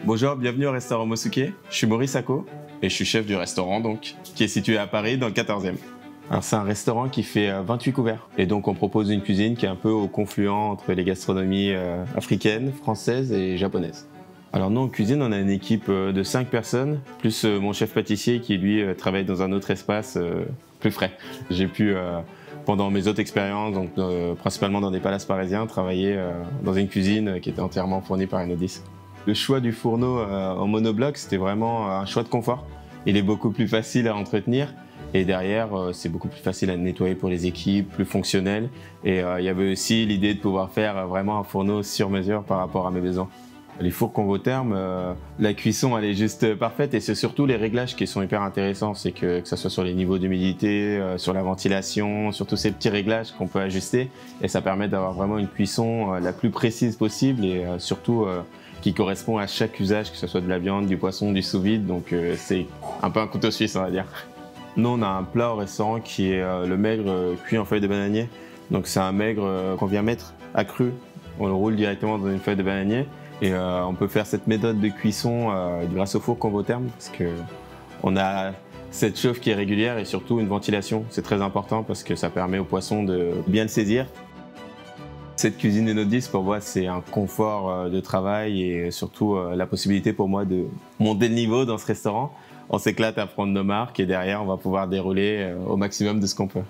Bonjour, bienvenue au restaurant Mosuke. Je suis Maurice Ako et je suis chef du restaurant donc, qui est situé à Paris dans le 14e. Alors, c'est un restaurant qui fait 28 couverts et donc on propose une cuisine qui est un peu au confluent entre les gastronomies africaines, françaises et japonaises. Alors nous en cuisine on a une équipe de 5 personnes plus mon chef pâtissier qui lui travaille dans un autre espace plus frais. J'ai pu pendant mes autres expériences, donc principalement dans des palaces parisiens, travailler dans une cuisine qui était entièrement fournie par Enodis. Le choix du fourneau en monobloc, c'était vraiment un choix de confort. Il est beaucoup plus facile à entretenir et derrière, c'est beaucoup plus facile à nettoyer pour les équipes, plus fonctionnel. Et il y avait aussi l'idée de pouvoir faire vraiment un fourneau sur mesure par rapport à mes besoins. Les fours Convotherm, la cuisson elle est juste parfaite et c'est surtout les réglages qui sont hyper intéressants. C'est que ce soit sur les niveaux d'humidité, sur la ventilation, sur tous ces petits réglages qu'on peut ajuster. Et ça permet d'avoir vraiment une cuisson la plus précise possible et surtout qui correspond à chaque usage, que ce soit de la viande, du poisson, du sous-vide. Donc c'est un peu un couteau suisse on va dire. Nous on a un plat au restaurant qui est le maigre cuit en feuille de bananier. Donc c'est un maigre qu'on vient mettre à cru. On le roule directement dans une feuille de bananier. Et on peut faire cette méthode de cuisson grâce au four Convotherm parce qu'on a cette chauffe qui est régulière et surtout une ventilation. C'est très important parce que ça permet au poisson de bien le saisir. Cette cuisine Enodis pour moi c'est un confort de travail et surtout la possibilité pour moi de monter le niveau dans ce restaurant. On s'éclate à prendre nos marques et derrière on va pouvoir dérouler au maximum de ce qu'on peut.